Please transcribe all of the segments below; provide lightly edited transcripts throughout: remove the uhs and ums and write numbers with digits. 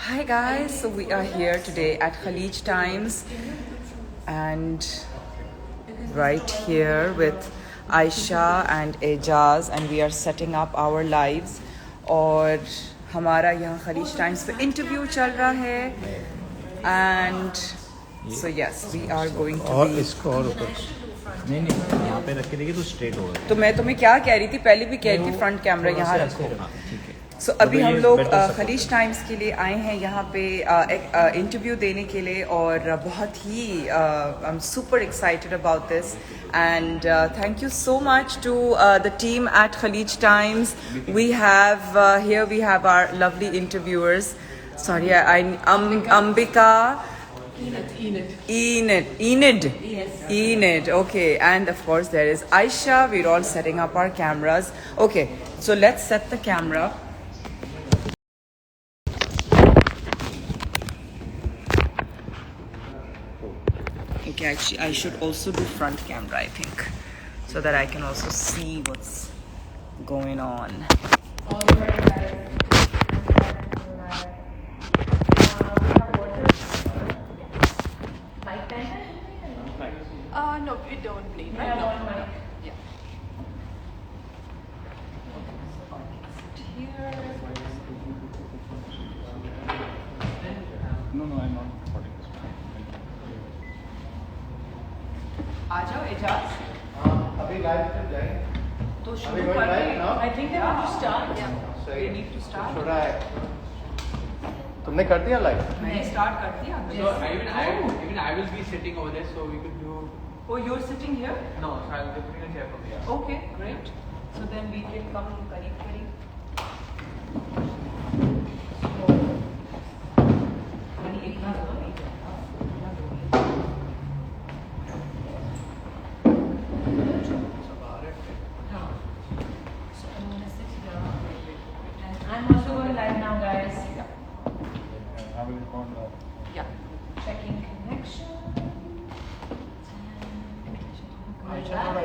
Hi guys, so we are here today at Khalij Times and right here with Aisha and Ejaz and we are setting up our lives और हमारा यहाँ Khalij Times पे interview चल रहा है and so yes we are going to और be इसको और ऊपर नहीं यहाँ पे रख के देखिए तो स्ट्रेट होगा। तो मैं तुम्हें क्या कह रही थी पहले भी कह रही थी फ्रंट कैमरा यहाँ रखो। सो अभी हम लोग खलीज टाइम्स के लिए आए हैं यहाँ पे एक इंटरव्यू देने के लिए और बहुत ही I am super excited about this and thank you so much to the team at Khaleej Times we have here we have our lovely interviewers sorry Ambika Enid, okay, and of course there is Aisha. We're all setting up our cameras. Okay, so let's set the camera. Okay, actually I should also do front camera, I think, so that I can also see what's going on. No, we don't bleed, right? No. Yeah. No, I'm not recording this. आ जाओ एजाज अभी live तक जाएं तो अभी शुरू कोई कर live ना I think they want to start. Yeah. सही We need to start. छोड़ा है तुमने कर दिया लाइव मैंने स्टार्ट कर दिया So even I will be sitting over there, so we could do. Oh, you're sitting here? No, so I'll be putting a chair from here. Okay, great. So then we can come करीब I'm also going live now, guys. I will record that. Yeah. Checking connection. Aisha, थोड़ा-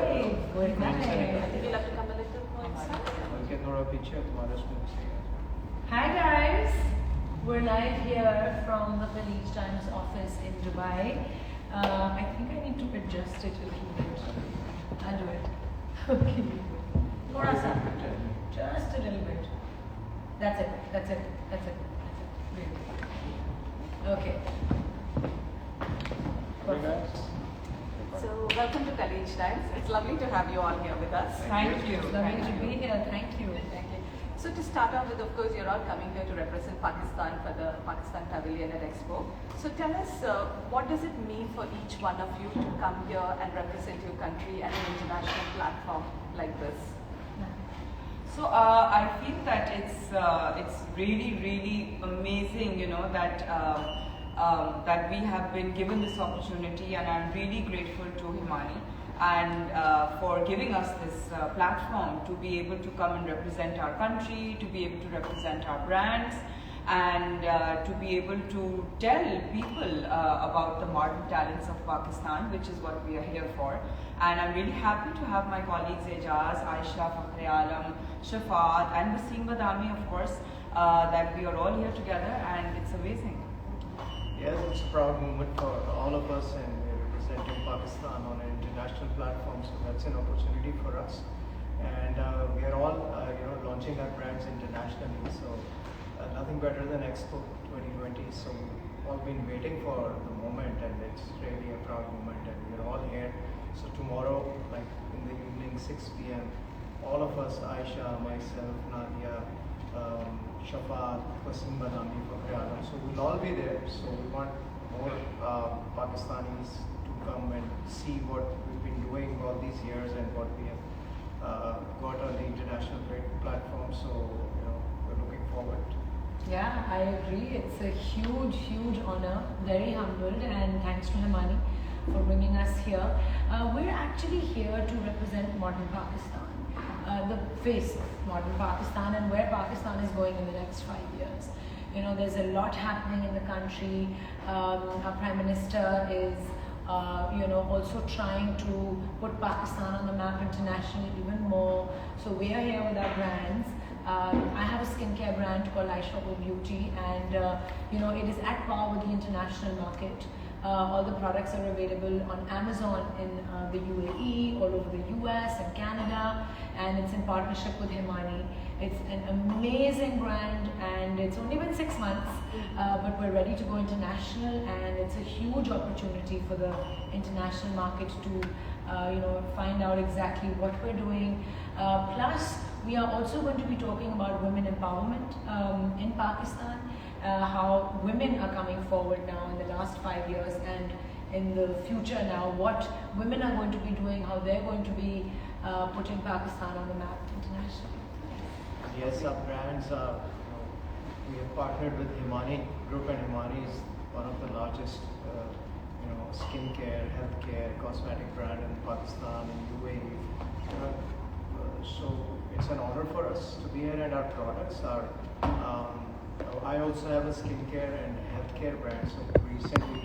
Good night. Good You'll have to come a little more inside. बल्कि थोड़ा पीछे तुम्हारा screen से Hi guys, we're live here from the Khalij Times office in Dubai. I think I need to adjust it a little bit. I'll do it. Okay. Thoda sa. Just a little bit. That's it. That's it. That's it. That's it. Great. Okay. Perfect. So, welcome to Khalij Times. It's lovely to have you all here with us. Thank you. It's lovely to be here. Thank you. Thank you. So, to start off with, of course, you're all coming here to represent Pakistan for the Pakistan Pavilion at Expo. So, tell us, what does it mean for each one of you to come here and represent your country at an international platform like this? So I feel that it's really amazing, you know, that that we have been given this opportunity, and I'm really grateful to Himani and for giving us this platform to be able to come and represent our country, to be able to represent our brands, and to be able to tell people about the modern talents of Pakistan, which is what we are here for. And I'm really happy to have my colleagues Ejaz, Aisha, Fakhri Alam, Shafat and Wasim Badami, of course, that we are all here together, and it's amazing. Yes, it's a proud moment for all of us, and we're representing Pakistan on an international platform, so that's an opportunity for us. And we are all, launching our brands internationally, so nothing better than Expo 2020. So we've all been waiting for the moment, and it's really a proud moment, and we're all here. So tomorrow, like in the evening, 6 p.m., all of us, Aisha, myself, Nadia, Shafat, Wasim Badami, Fakhri Alam, so we'll all be there. So we want more Pakistanis to come and see what we've been doing all these years and what we have got on the international platform. So we're looking forward. Yeah, I agree. It's a huge honor. Very humbled, and thanks to Himani for bringing us here. We're actually here to represent modern Pakistan, the face of modern Pakistan and where Pakistan is going in the next 5 years. You know, there's a lot happening in the country. Our Prime Minister is, also trying to put Pakistan on the map internationally even more. So we are here with our brands. I have a skincare brand called iShopper Beauty, and it is at par with the international market. All the products are available on Amazon in the UAE, all over the US and Canada, and it's in partnership with Himani. It's an amazing brand, and it's only been 6 months, but we're ready to go international, and it's a huge opportunity for the international market to find out exactly what we're doing. Plus, we are also going to be talking about women empowerment in Pakistan, how women are coming forward now in the last 5 years, and in the future now, what women are going to be doing, how they're going to be putting Pakistan on the map internationally. Yes, our brands are, we have partnered with Himani Group, and Himani is one of the largest, skincare, healthcare, cosmetic brand in Pakistan and UAE. So it's an honor for us to be here, and our products are, I also have a skincare and healthcare brand. So recently,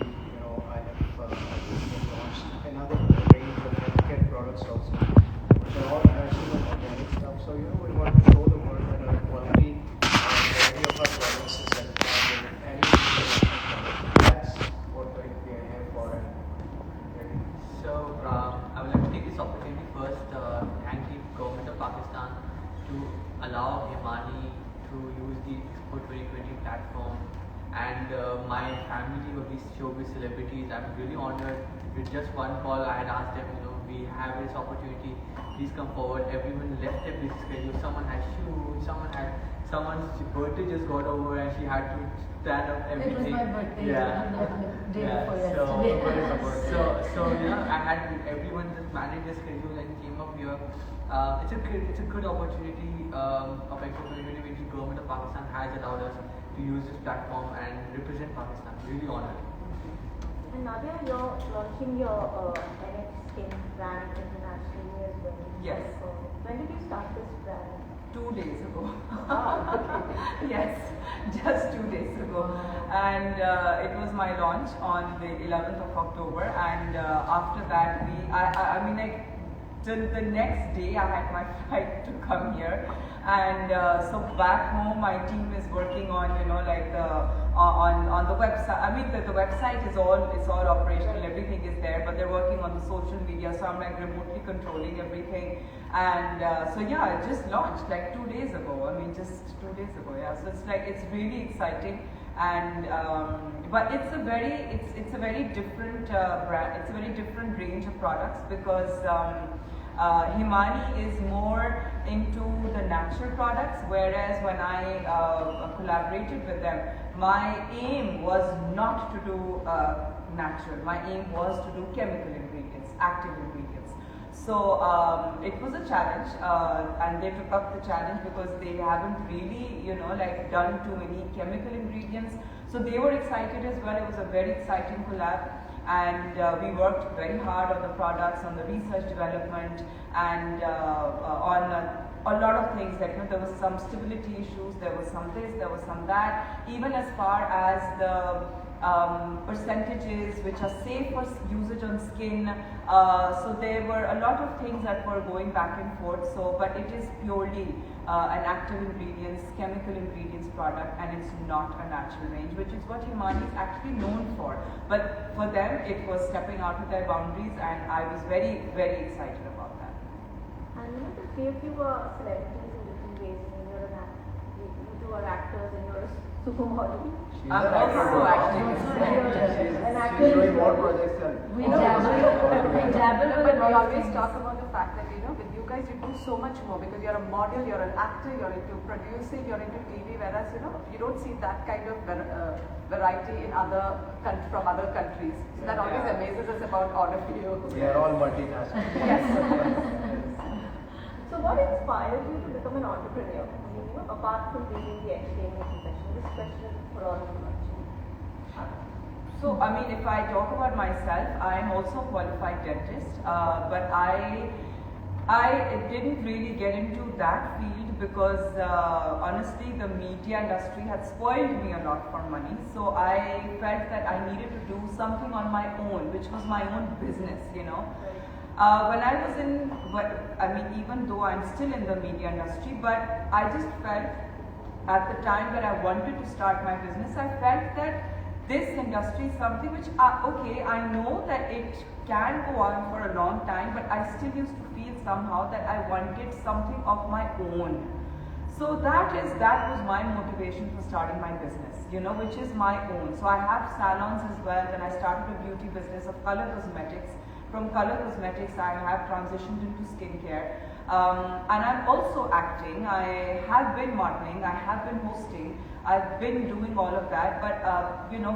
I have launched another range of healthcare products also, which are all natural and organic stuff. So we want to show the world that our quality of our products is at par with any product. That's what we are here for. So I would like to take this opportunity first thank the government of Pakistan to allow Himani to use the Expo 2020 platform, and my family of these showbiz celebrities. I'm really honored. With just one call, I had asked them, we have this opportunity, please come forward. Everyone left their busy schedule. Someone had shoes, someone's birthday just got over and she had to stand up everything. It was my birthday. Day before yesterday. So I had everyone just managed their schedule and came up here. It's a good opportunity of Expo 2020 which the government of Pakistan has allowed us to use this platform and represent Pakistan. Really honored. And Nadia, you're launching your NX Skin brand internationally as well. Yes. So, when did you start this brand? 2 days ago. Oh, okay. Yes, just 2 days ago. And it was my launch on the 11th of October, and after that till the next day I had my flight to come here, and so back home my team is working on on the website. I mean the website is all operational, everything is there, but they're working on the social media, so I'm like remotely controlling everything. And so yeah, I just launched like 2 days ago. I mean just 2 days ago, yeah. So it's really exciting, and but it's a very different brand. It's a very different range of products because Himani is more into the natural products, whereas when I collaborated with them, my aim was not to do natural. My aim was to do chemical ingredients, active ingredients. So it was a challenge, and they took up the challenge because they haven't really, done too many chemical ingredients. So they were excited as well. It was a very exciting collab, and we worked very hard on the products, on the research development, and on a lot of things. Like there was some stability issues, there was some this, there was some that. Even as far as the percentages which are safe for usage on skin. So there were a lot of things that were going back and forth. So, but it is purely an active ingredients, chemical ingredients product, and it's not a natural range, which is what Himani is actually known for. But for them, it was stepping out of their boundaries, and I was very, very excited about that. And the three of you are celebrities in different ways. You two are actors, and you're a supermodel. I'm also actually An actor. She's doing more projects than We dabble But with we a lot of always things. talk about the fact that with you guys you do so much more because you're a model, you're an actor, you're into producing, you're into TV, whereas you don't see that kind of variety in from other countries. So that always amazes us about all of you. we are all multinational. Yes. So what inspired you to become an entrepreneur? I mean, apart from being in the entertainment profession, this question is for all of you actually. So, I mean, if I talk about myself, I am also a qualified dentist, but I didn't really get into that field because honestly, the media industry had spoiled me a lot for money. So I felt that I needed to do something on my own, which was my own business, When I was in, even though I'm still in the media industry, but I just felt at the time that I wanted to start my business, I felt that this industry is something which, okay, I know that it can go on for a long time, but I still used to feel somehow that I wanted something of my own. So that was my motivation for starting my business, which is my own. So I have salons as well. Then I started a beauty business of color cosmetics. From color cosmetics, I have transitioned into skincare. And I'm also acting. I have been modeling. I have been hosting. I've been doing all of that. But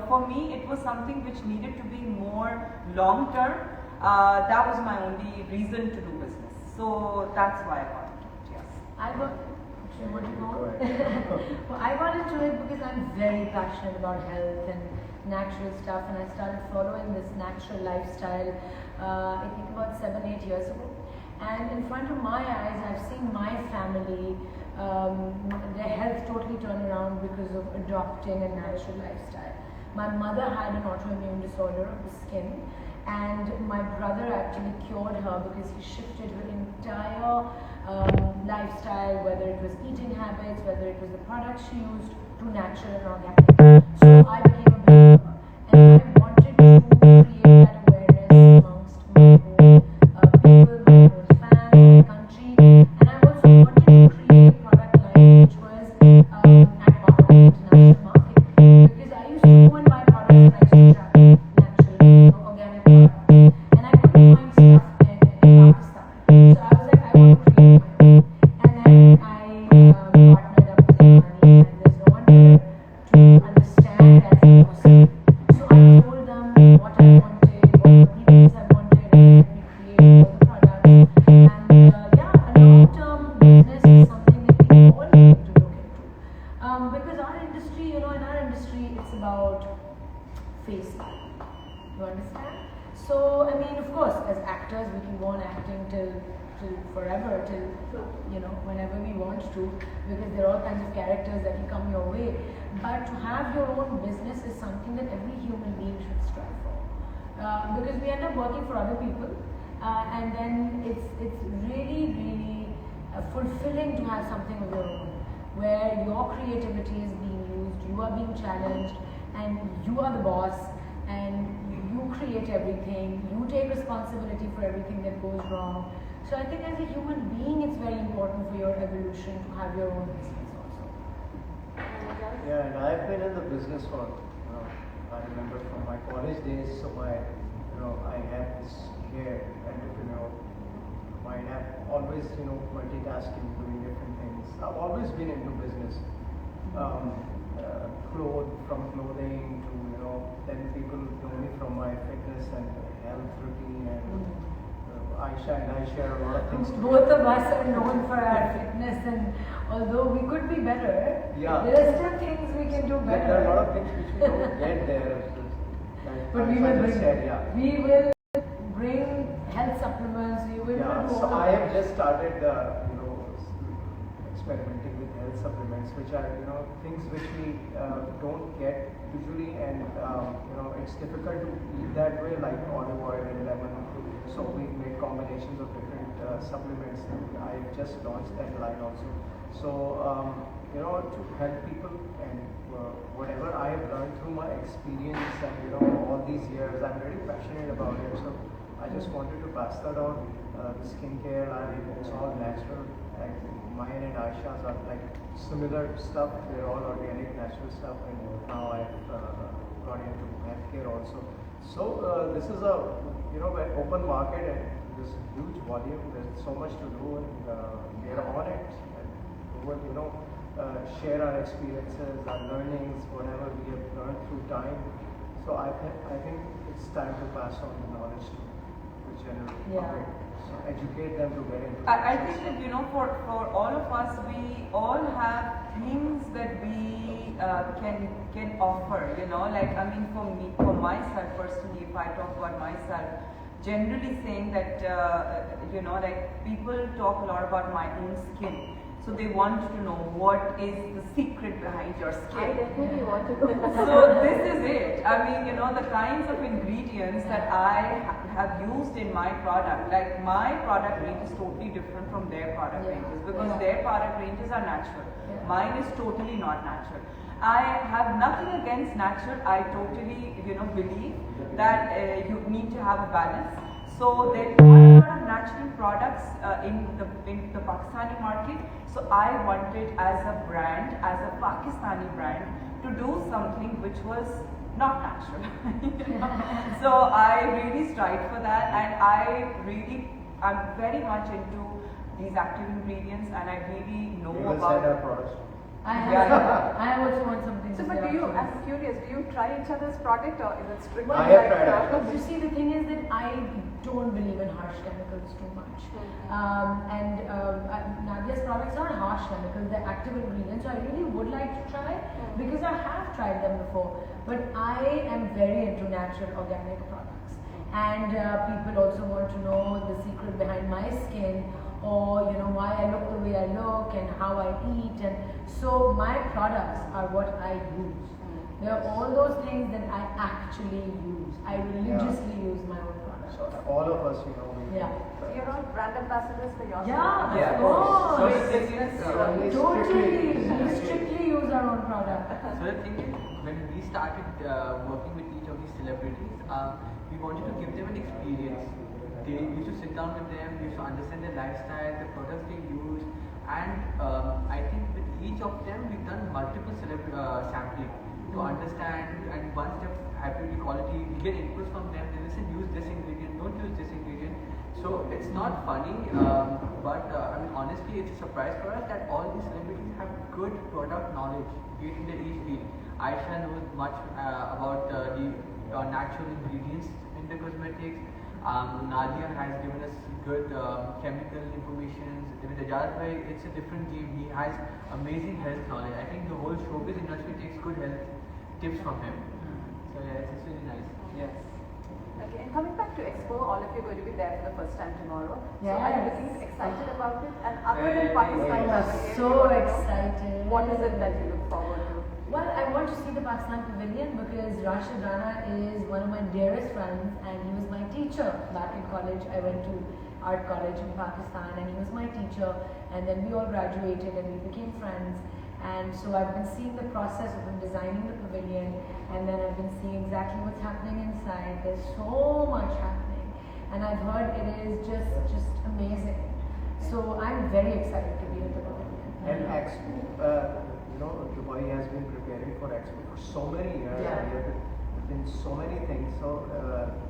for me, it was something which needed to be more long term. That was my only reason to do business. So that's why I got into it. Yes. I got. You want to Go go? ahead. Well, I got into it because I'm very passionate about health and natural stuff, and I started following this natural lifestyle. I think about 7-8 years ago. And in front of my eyes, I've seen my family, their health totally turn around because of adopting a natural lifestyle. My mother had an autoimmune disorder of the skin, and my brother actually cured her because he shifted her entire lifestyle, whether it was eating habits, whether it was the products she used, to natural and organic. So I became a believer, and I wanted to create that awareness amongst my own people, my own fans, my country, and I also wanted to create a product line which was at par with the international market, because I used to go and buy products and I used to travel natural, organic products, and I couldn't find stuff in Pakistan. So I was like, I want to create my own. And then I partnered up with Imani, and there's no one better to understand that process. So I told them what I wanted, what ingredients I wanted, and let me create all the products. And a long-term business is something that we all need to look into. Because our industry, in our industry, it's about face value. You understand? So, of course, as actors, we can go on acting till forever, till whenever we want to, because there are all kinds of characters that can come your way. But to have your own business is something that every human being should strive for, because we end up working for other people, and then it's really, really fulfilling to have something of your own, where your creativity is being used, you are being challenged, and you are the boss, and you create everything, you take responsibility for everything that goes wrong. So I think as a human being, it's very important for your evolution to have your own business also. Yeah, and I've been in the business for, I remember from my college days, so I had this care entrepreneurial mind. I've always, multitasking, doing different things. I've always been into business. From clothing to, then people know me from my fitness and health routine, and Aisha and I share a lot of things together. Both of us are known for our fitness, and although we could be better, Yeah. there are still things we can do better. There are a lot of things which we don't get there. But we Aisha will just bring, said, yeah. we will bring health supplements. We will Yeah, do so all I of have that. just started, experimenting with health supplements, which are, things which we don't get usually, and, it's difficult to eat that way, like olive oil and lemon. So we've made combinations of different supplements, and I just launched that line also. So, to help people, and whatever I have learned through my experience and, all these years, I'm very passionate about it. So I just wanted to pass that on. The skincare line, it's all natural. Like mine and Aisha's are like similar stuff. They're all organic, natural stuff, and now I've got into healthcare also. So this is a an open market, and there's huge volume. There's so much to do, and we're on it. And we will, share our experiences, our learnings, whatever we have learned through time. So I think it's time to pass on the knowledge to the general public. So educate them to get into. I think that for all of us, we all have things that we can offer. For myself personally, if I talk about myself, generally saying that people talk a lot about my own skin. So they want to know what is the secret behind your I skin. definitely want to know. So this is it. I mean, you know, the kinds of ingredients that I have used in my product, like my product range is totally different from their product Yeah. ranges because Yeah. their product ranges are natural. Yeah. Mine is totally not natural. I have nothing against natural. I totally, you know, believe that you need to have a balance. So there are a lot of natural products in the Pakistani market. So I wanted as a brand, as a Pakistani brand, to do something which was not natural. You know? So I really strive for that, and I'm very much into these active ingredients, and I really know We will about. send our products. I also want something So, to but say do you, after I'm this. curious, do you try each other's product or is it strictly I have like, tried it. But you see, the thing is that I don't believe in harsh chemicals too much. Nadia's products are harsh chemicals, they're active ingredients. So I really would like to try because I have tried them before. But I am very into natural organic products. And people also want to know the secret behind my skin, or you know why I look the way I look and how I eat. And so my products are what I use. There are all those things that I actually use. I religiously use my own products. So all of us, you know, we Yeah. you're all brand ambassadors for yourself? Yeah, Yeah, of course. So the thing is, Only Totally. strictly- We strictly use our own product. So the thing is, when we started working with each of these celebrities, we wanted to give them an experience. They used to sit down with them, we used to understand their lifestyle, the products they use, and I think with each of them we've done multiple sampling to understand, and once they're happy with the quality, we get inputs from them. They listen, use this ingredient, don't use this ingredient. So it's not funny, but I mean honestly, it's a surprise for us that all these celebrities have good product knowledge, be it in their each field. Aisha knows much about the natural ingredients in the cosmetics. Nadia has given us good chemical information. With Ajaz bhai, it's a different game. He has amazing health knowledge. I think the whole showbiz industry takes good health tips from him. So yeah, it's really nice. Yes. Okay, and coming back to Expo, all of you are going to be there for the first time tomorrow. So are you Yes. looking excited about it? And other than Very, Pakistan, I was Pavilion, so you want to know, excited. What is it that you look forward to? Well, I want to see the Pakistan Pavilion because Rashid Rana is one of my dearest friends, and he was my teacher back in college. I went to art college in Pakistan, and he was my teacher, and then we all graduated and we became friends. And so I've been seeing the process of him designing the pavilion, and then I've been seeing exactly what's happening inside. There's so much happening, and I've heard it is just amazing. So I'm very excited to be at the pavilion. And Expo, you know, Dubai has been preparing for Expo for so many years. Yeah. And there have been so many things. So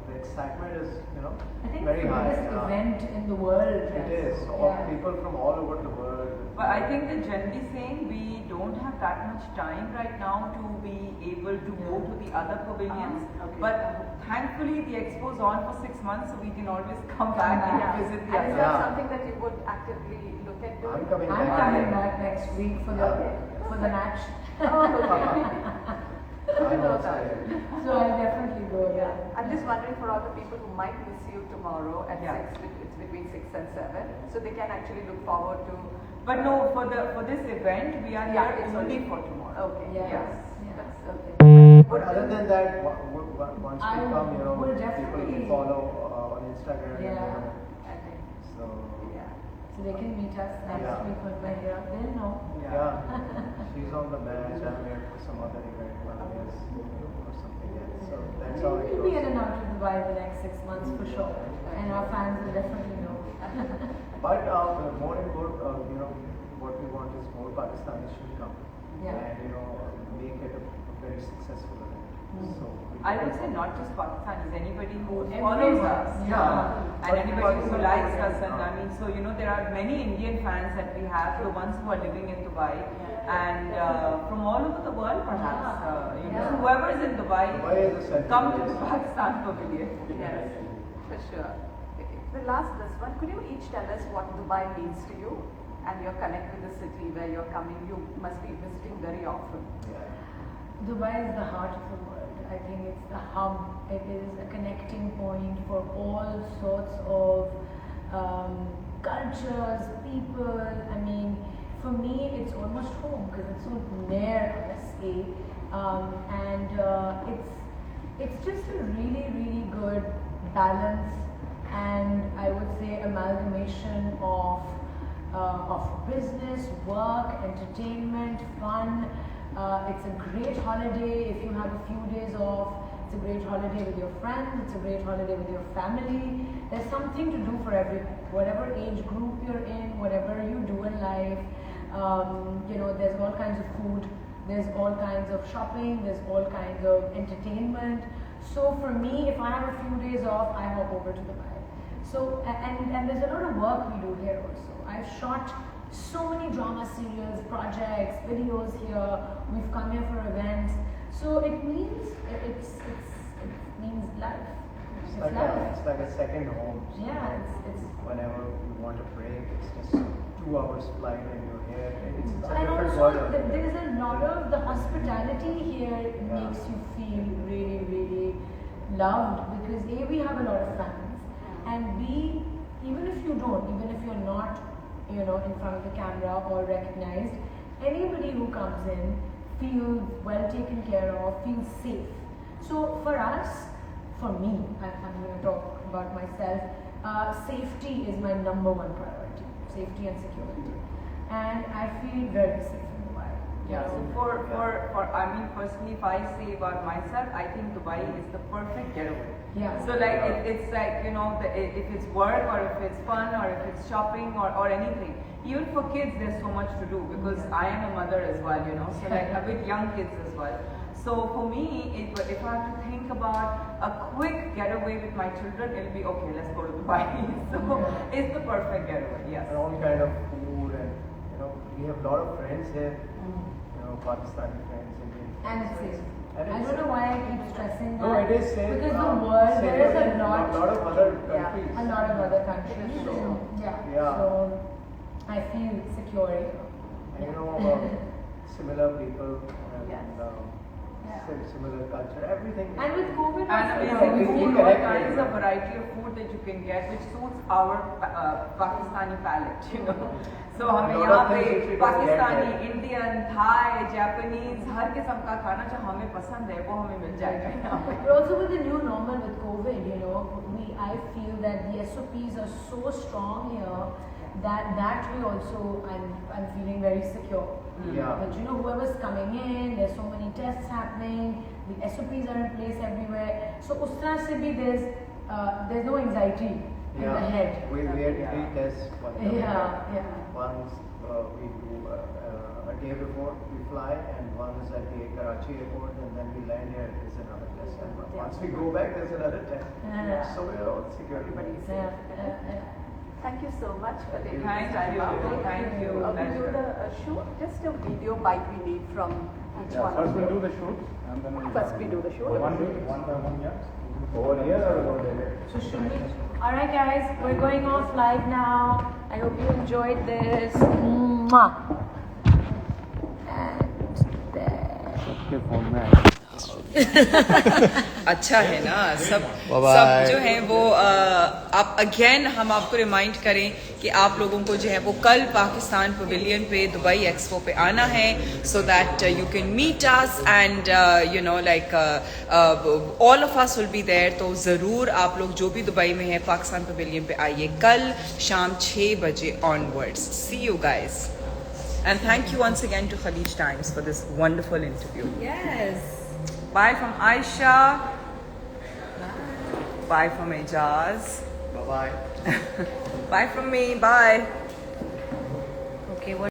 the excitement is, you know, I think very it's the high. biggest event in the world. It is. So Yeah. people from all over the world. But I think that generally saying we don't have that much time right now to be able to go to the other pavilions. Okay. But thankfully the expo is on for 6 months, so we can always come back and Yeah. visit the And is other. that Yeah. something that you would actively look at doing? I'm coming I'm back. coming back next week for the match. Oh, okay. Good to I'm know also that. there. So I'll definitely go there. Yeah. I'm just wondering for all the people who might miss you tomorrow at Yeah. 6, it's between 6 and 7, so they can actually look forward to. But no, for this event we are Yeah, here it's only only- for tomorrow. Okay. Yes. Yes. Yeah. That's okay. But other than that, once I we come, you know, will people definitely- will follow on Instagram. Yeah. And, Okay. so Yeah. So they can meet us next Yeah. week when we're here. They'll know. yeah, she's on the match. I'm here for some other event, or something else. So that's how it We'll be in goes. and out of Dubai the next 6 months for sure. And our fans will definitely know. But more and more, you know, what we want is more Pakistanis should come Yeah. and you know make it a very successful event. So we I would can- say not just Pakistanis, anybody who Everyone. follows us. Yeah. And anybody who Pakistan- likes us, and I mean, so you know, there are many Indian fans that we have, the ones who are living in Dubai, and from all over the world, perhaps. You know, Yeah. whoever is in Dubai, Dubai is a center come to place. the Pakistan Pavilion. Yes, for sure. Okay. The last, this one, could you each tell us what Dubai means to you and your connect with the city where you're coming? You must be visiting very often. Yeah. Dubai is the heart of the world. I think it's the hub. It is a connecting point for all sorts of cultures, people. I mean, for me, it's almost home because it's so near SK, and it's just a really, really good balance, and I would say amalgamation of business, work, entertainment, fun. It's a great holiday if you have a few days off. It's a great holiday with your friends. It's a great holiday with your family. There's something to do for everyone, whatever age group you're in, whatever you do in life. There's all kinds of food. There's all kinds of shopping. There's all kinds of entertainment. So for me, if I have a few days off, I hop over to Dubai. So and there's a lot of work we do here also. I've shot so many drama serials, projects, videos here. We've come here for events. So it means it means life. It's like a second home. So Yeah, it's whenever you want a break, it's just 2 hours flight and you're here. It's a and different also world. there's a lot of the hospitality here makes you feel really, really loved because A, we have a lot of fans, and B, even if you're not, in front of the camera or recognized, anybody who comes in feels well taken care of, feels safe. So for us, for me, I'm going to talk about myself, safety is my number one priority, safety and security. And I feel very safe in Dubai. Yeah, so personally, if I say about myself, I think Dubai is the perfect getaway. Yeah. So it's like, if it's work or if it's fun or if it's shopping or anything. Even for kids, there's so much to do because I am a mother as well, so with young kids as well. So for me, if I have to think about a quick getaway with my children, it'll be okay, let's go to Dubai. So it's the perfect getaway, yes. And all kind of food and we have a lot of friends here. Pakistani friends, Indian friends. And it's safe. And I it's don't know safe. why I keep stressing that. No, it is safe. Because the world, there is safer a lot. than a lot of other Yeah, countries. a lot of other countries. So, Yeah. So I feel secure here. And similar people and Yes. similar culture, everything. And with COVID, And also, amazing we food, all connect kinds very of well. variety of food that you can get, which suits our Pakistani palate, So हमें lot यहाँ of पे things which we don't Pakistani, get here. Indian, Thai, Japanese हर किस्म का खाना जो हमें पसंद है वो हमें मिल जाएगा यहाँ पे. But also with the new normal with COVID, I feel that the SOPs are so strong here that way also I'm feeling very secure. Yeah. But whoever's coming in, there's so many tests happening, the SOPs are in place everywhere. So us tarah se bhi there's no anxiety in the head. We had 3 tests. Yeah. Once we do a day before we fly, and one is at the Karachi airport, and then we land here. There's another test, and once we go back, there's another test. Yeah. So we're all security. Yeah. Thank you so much for taking Thank this time you. out. Thank you. We'll do the shoot. Just a video bite we need from each one. First of we'll you. do the shoot and then we'll First we do the shoot. one by one, yeah. Over here or over there? So should we? Alright guys, we're going off live now. I hope you enjoyed this. Mwah. And there. अच्छा है ना सब जो है वो आप again हम आपको रिमाइंड करें कि आप लोगों को जो है वो कल पाकिस्तान पवेलियन पे दुबई एक्सपो पे आना है so that you can meet us and all of us will be there. तो ज़रूर आप लोग जो भी दुबई में है पाकिस्तान पवेलियन पे आइए कल शाम 6 बजे onwards. See you guys and thank you once again to Khalij Times for this wonderful interview. Yes. Bye from Aisha. Bye from Ejaz. Bye bye. Bye from me. Bye.